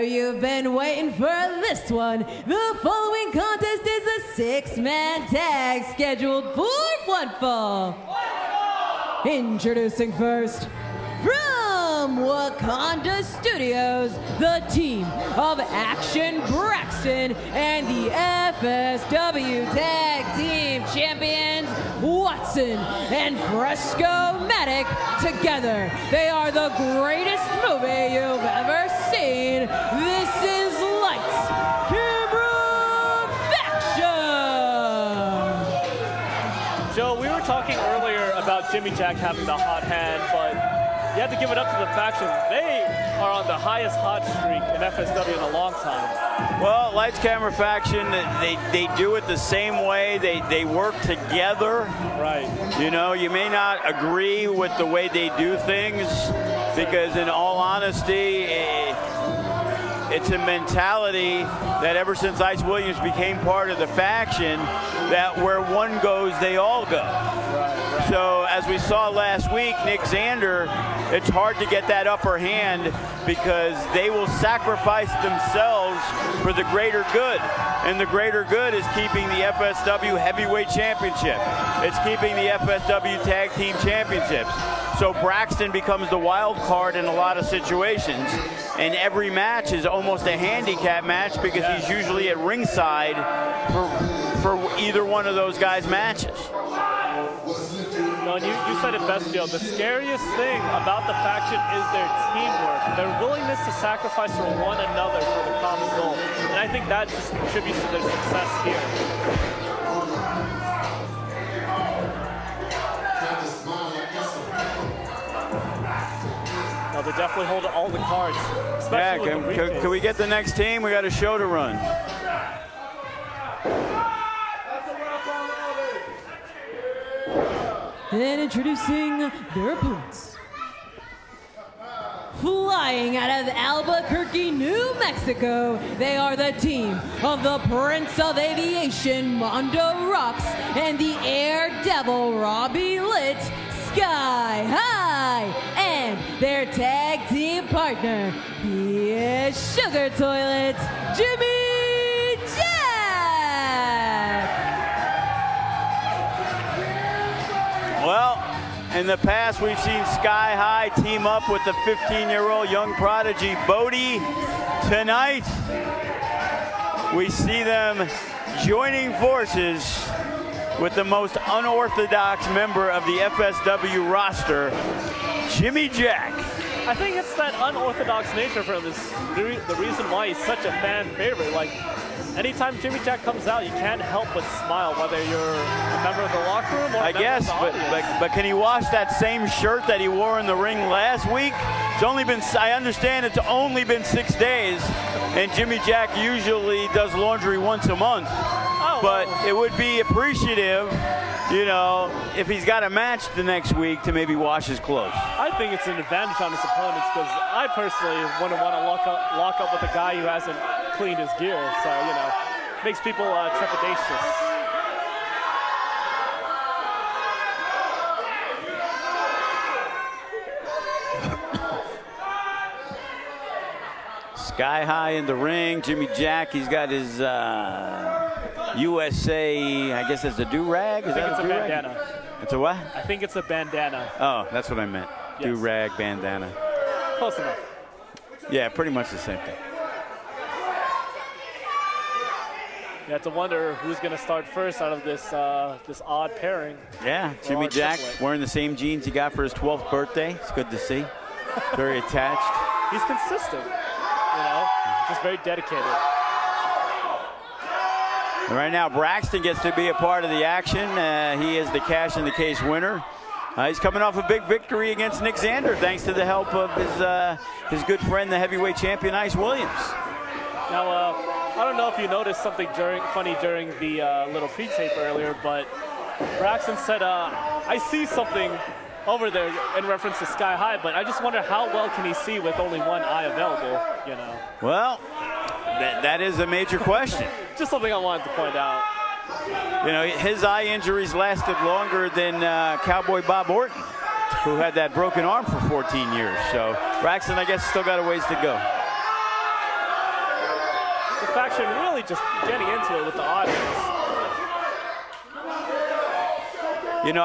You've been waiting for this one. The following contest is a six-man tag scheduled for one fall. Introducing first, from Wakanda Studios, the team of Action Braxton and the FSW Tag Team Champions, Watson and Fresco-Matic. Together, they are the greatest movie you've ever seen. This is Lights, Camera, Faction! Joe, we were talking earlier about Jimmy Jack having the hot hand, but you have to give it up to the Faction. They are on the highest hot streak in FSW in a long time. Well, Lights Camera Faction, they do it the same way. They work together. Right. You know, you may not agree with the way they do things because in all honesty, it's a mentality that ever since Ice Williams became part of the Faction, that where one goes, they all go. So as we saw last week, Nick Zander, it's hard to get that upper hand because they will sacrifice themselves for the greater good. And the greater good is keeping the FSW Heavyweight Championship. It's keeping the FSW Tag Team Championships. So Braxton becomes the wild card in a lot of situations. And every match is almost a handicap match because he's usually at ringside for either one of those guys' matches. No, and you said it best, Joe. The scariest thing about the Faction is their teamwork, their willingness to sacrifice for one another for the common goal. And I think that just contributes to their success here. No, they definitely hold all the cards. Yeah, can we get the next team? We got a show to run. And introducing their opponents. Flying out of Albuquerque, New Mexico, they are the team of the Prince of Aviation, Mondo Rocks, and the Air Devil, Robbie Litt, Sky High, and their tag team partner, he is Sugar Toilet, Jimmy Jack! Well, in the past, we've seen Sky High team up with the 15-year-old young prodigy, Bodie. Tonight, we see them joining forces with the most unorthodox member of the FSW roster, Jimmy Jack. I think it's that unorthodox nature for him is the reason why he's such a fan favorite. Like, anytime Jimmy Jack comes out, you can't help but smile, whether you're a member of the locker room or a member of the audience. but can he wash that same shirt that he wore in the ring last week? It's only been, I understand it's only been 6 days, and Jimmy Jack usually does laundry once a month. Oh, but it would be appreciative, you know, if he's got a match the next week to maybe wash his clothes. I think it's an advantage on his opponents because I personally wouldn't want to lock up with a guy who hasn't cleaned his gear, so, you know, makes people trepidatious. Sky High in the ring, Jimmy Jack, he's got his USA, I guess it's a do-rag? I think it's a bandana. It's a what? I think it's a bandana. Oh, that's what I meant. Yes. Do-rag, bandana. Close enough. Yeah, pretty much the same thing. You have to wonder who's going to start first out of this this odd pairing. Yeah, Jimmy Jack wearing the same jeans he got for his 12th birthday. It's good to see. Very attached. He's consistent, you know, just very dedicated. And right now, Braxton gets to be a part of the action. He is the Cash in the Case winner. He's coming off a big victory against Nick Zander, thanks to the help of his good friend, the heavyweight champion, Ice Williams. Now, I don't know if you noticed something funny during the little pre-tape earlier, but Braxton said, I see something over there in reference to Sky High, but I just wonder how well can he see with only one eye available, you know? Well, that is a major question. Just something I wanted to point out. You know, his eye injuries lasted longer than Cowboy Bob Orton, who had that broken arm for 14 years. So Braxton, I guess, still got a ways to go. faction really just getting into it with the audience. You know,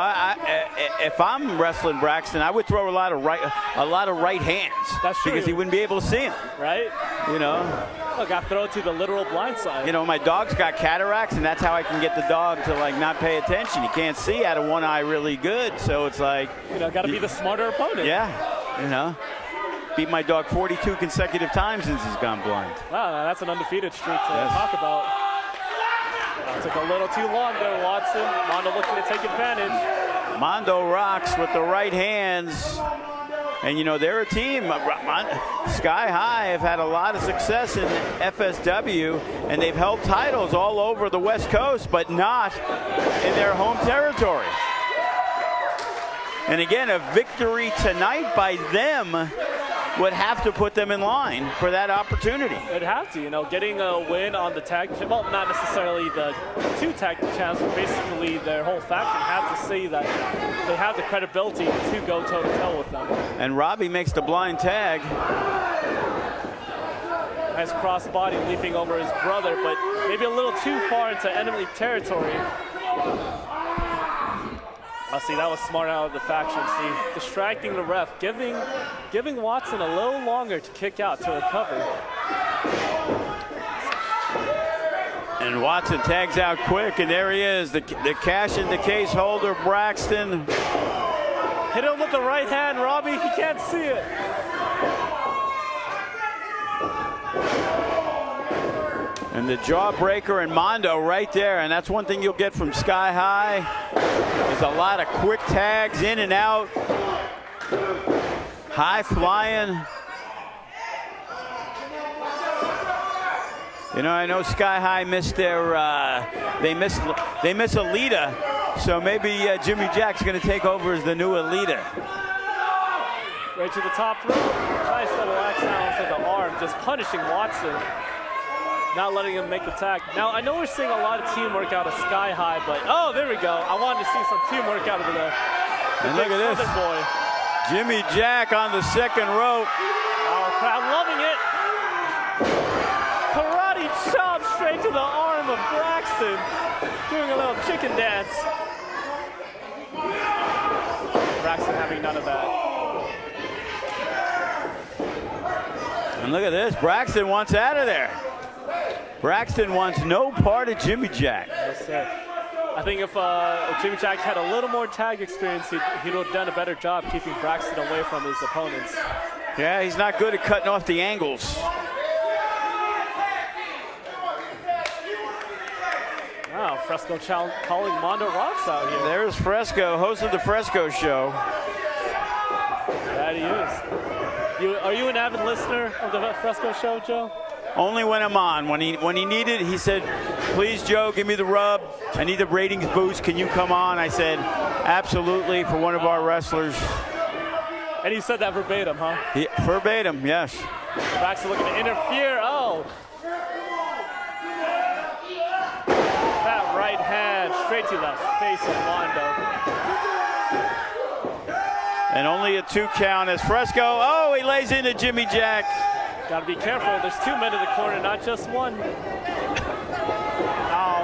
if I'm wrestling Braxton, I would throw a lot of right hands. That's true. Because he wouldn't be able to see him. Right? You know. Look, I throw it to the literal blind side. You know, my dog's got cataracts, and that's how I can get the dog to like not pay attention. He can't see out of one eye really good, so it's like. You know, got to be the smarter opponent. Yeah. You know. Beat my dog 42 consecutive times since he's gone blind. Wow, that's an undefeated streak to talk about. Took a little too long there, Watson. Mondo looking to take advantage. Mondo rocks with the right hands. And, you know, they're a team. Sky High have had a lot of success in FSW, and they've held titles all over the West Coast, but not in their home territory. And again, a victory tonight by them would have to put them in line for that opportunity. It'd have to, you know, getting a win on the tag, well, not necessarily the 2 tag champs, but basically their whole faction have to say that they have the credibility to go toe-to-toe with them. And Robbie makes the blind tag. Nice crossbody leaping over his brother, but maybe a little too far into enemy territory. Oh, see, that was smart out of the faction. See, distracting the ref, giving Watson a little longer to kick out to recover. And Watson tags out quick, and there he is, the cash in the case holder, Braxton. Hit him with the right hand, Robbie. He can't see it. And the jawbreaker and Mondo right there, and that's one thing you'll get from Sky High. There's a lot of quick tags in and out. High flying. You know, I know Sky High missed their, they miss Alita, so maybe Jimmy Jack's going to take over as the new Alita. Right to the top rope. Nice double axe down to the arm, just punishing Watson. Not letting him make the tag. Now, I know we're seeing a lot of teamwork out of Sky High, but, oh, there we go. I wanted to see some teamwork out of the look at this. Boy. Jimmy Jack on the second rope. Oh, crowd loving it. Karate chop straight to the arm of Braxton. Doing a little chicken dance. Braxton having none of that. And look at this. Braxton wants out of there. Braxton wants no part of Jimmy Jack. Yes, sir. I think if Jimmy Jack had a little more tag experience, he'd have done a better job keeping Braxton away from his opponents. Yeah, he's not good at cutting off the angles. Wow, Fresco calling Mondo Rocks out here. There's Fresco, host of the Fresco Show. That he is. Are you an avid listener of the Fresco Show, Joe? Only when I'm on. When he needed, he said, please, Joe, give me the rub. I need the ratings boost. Can you come on? I said, absolutely, for one of our wrestlers. And he said that verbatim, huh? Verbatim, yes. Braxton looking to interfere. Oh. That right hand straight to the face of Mondo. And only a 2 count as Fresco. Oh, he lays into Jimmy Jack. Got to be careful. There's 2 men in the corner, not just one. Oh,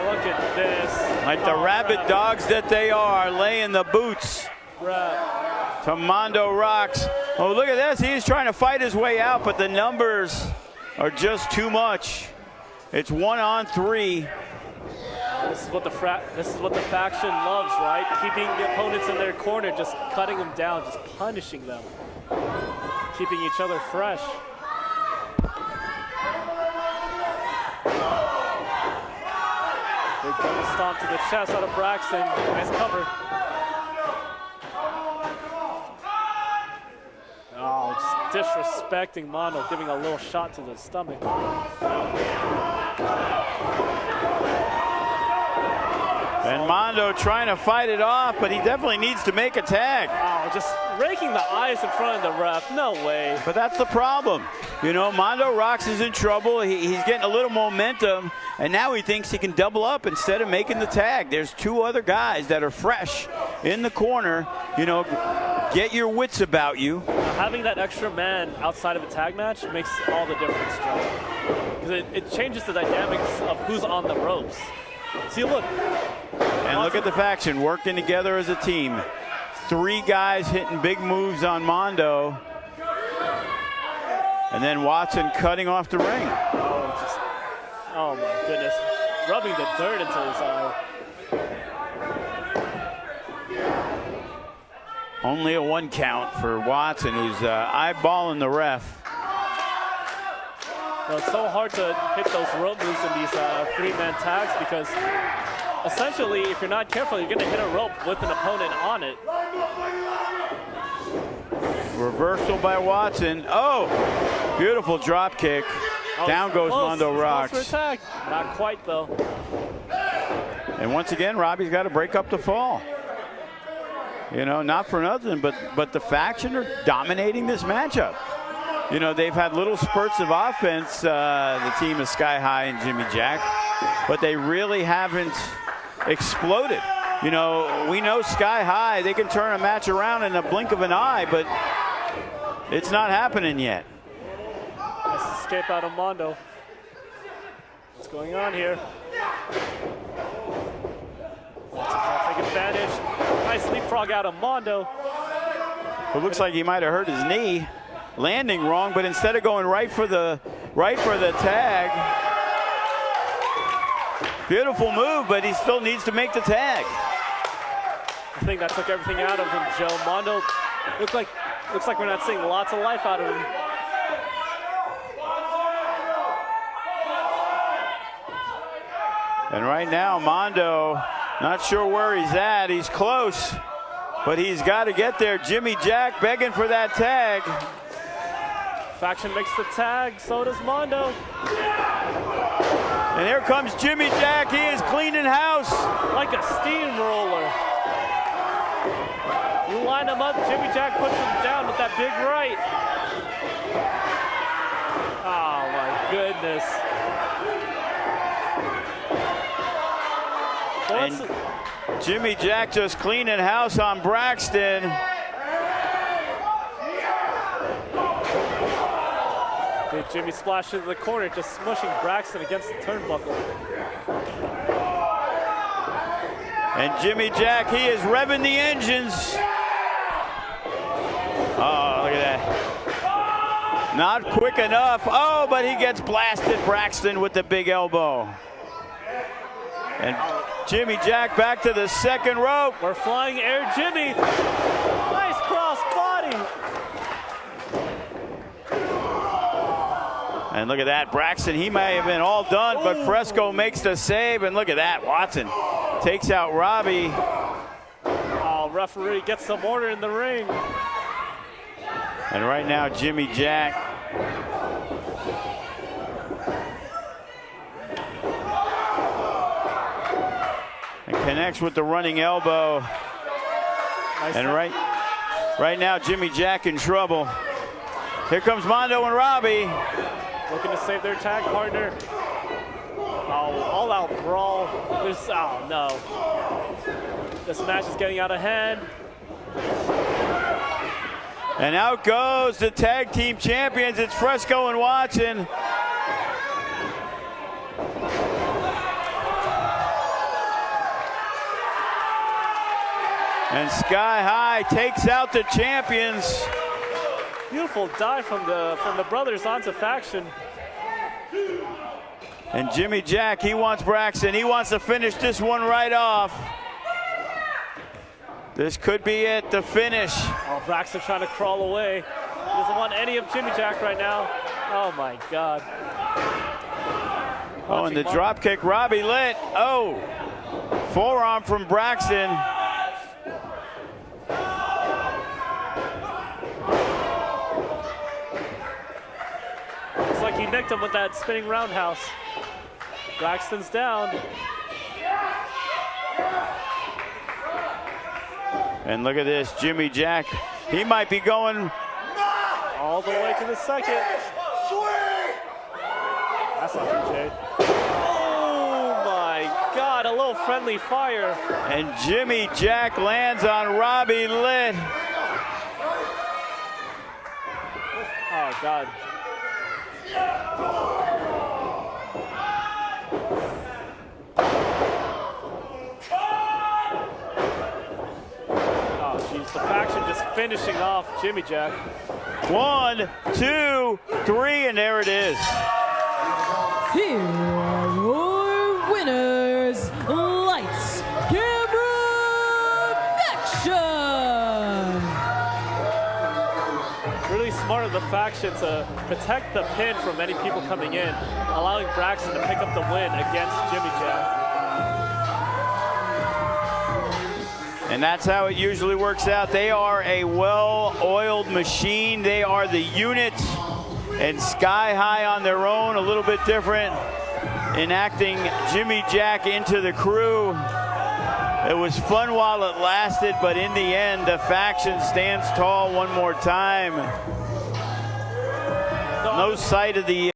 look at this. Like the rabid dogs that they are, laying the boots to Mondo Rocks. Oh, look at this. He's trying to fight his way out, but the numbers are just too much. It's 1-on-3. This is what the faction loves, right? Keeping the opponents in their corner, just cutting them down, just punishing them, keeping each other fresh. Big double stomp to the chest out of Braxton. Nice cover. Oh, just disrespecting Mondo, giving a little shot to the stomach. And Mondo trying to fight it off, but he definitely needs to make a tag. Oh, just raking the eyes in front of the ref. No way. But that's the problem. You know, Mondo Rocks is in trouble. He's getting a little momentum, and now he thinks he can double up instead of making the tag. There's 2 other guys that are fresh in the corner. You know, get your wits about you. Having that extra man outside of a tag match makes all the difference, Joe. because it changes the dynamics of who's on the ropes. See, look. And look at the faction working together as a team. 3 guys hitting big moves on Mondo. And then Watson cutting off the ring. Oh my goodness. Rubbing the dirt into his eye. Only a 1 count for Watson, who's eyeballing the ref. Well, it's so hard to hit those rope moves in these 3-man tags because essentially, if you're not careful, you're going to hit a rope with an opponent on it. Reversal by Watson. Oh, beautiful drop kick. Down goes Mondo Rocks. Close for attack. Not quite, though. And once again, Robbie's got to break up the fall. You know, not for nothing, but the faction are dominating this matchup. You know, they've had little spurts of offense, the team of Sky High and Jimmy Jack, but they really haven't exploded. You know, we know Sky High, they can turn a match around in a blink of an eye, but it's not happening yet. Nice escape out of Mondo. What's going on here? Take advantage. Nice leapfrog out of Mondo. It looks like he might have hurt his knee, landing wrong, but instead of going right for the tag. Beautiful move, but he still needs to make the tag. I think that took everything out of him, Joe. Mondo looks like we're not seeing lots of life out of him. And right now, Mondo, not sure where he's at. He's close, but he's got to get there. Jimmy Jack begging for that tag. Faction makes the tag, so does Mondo. And here comes Jimmy Jack. He is cleaning house. Like a steamroller. You line him up, Jimmy Jack puts him down with that big right. Oh my goodness. And Jimmy Jack just cleaning house on Braxton. Big Jimmy splashed into the corner, just smushing Braxton against the turnbuckle. And Jimmy Jack, he is revving the engines. Oh, look at that. Not quick enough. Oh, but he gets blasted, Braxton, with the big elbow. And Jimmy Jack back to the second rope. We're flying Air Jimmy. Nice cross body. And look at that, Braxton, he may have been all done, but Fresco makes the save. And look at that, Watson takes out Robbie. Oh, referee gets some order in the ring. And right now, Jimmy Jack. And connects with the running elbow. Nice and right now, Jimmy Jack in trouble. Here comes Mondo and Robbie. Looking to save their tag partner. Oh, all out brawl. Oh no. This match is getting out of hand. And out goes the tag team champions. It's Fresco and Watson. And Sky High takes out the champions. Beautiful dive from the brothers onto Faction. And Jimmy Jack, he wants Braxton. He wants to finish this one right off. This could be it, the finish. Oh, Braxton trying to crawl away. He doesn't want any of Jimmy Jack right now. Oh my God. Oh, and the drop kick, Robbie lit. Oh, forearm from Braxton. Looks like he nicked him with that spinning roundhouse. Braxton's down. And look at this, Jimmy Jack. He might be going all the way to the second. That's not good, Jay. Oh my God, a little friendly fire. And Jimmy Jack lands on Robbie lit. Oh God. finishing off Jimmy Jack. 1, 2, 3, and there it is. Here are your winners. Lights, camera, action! Really smart of the faction to protect the pin from any people coming in, allowing Braxton to pick up the win against Jimmy Jack. And that's how it usually works out. They are a well-oiled machine. They are the unit, and Sky High on their own, a little bit different, enacting Jimmy Jack into the crew. It was fun while it lasted, but in the end, the faction stands tall one more time. No sight of the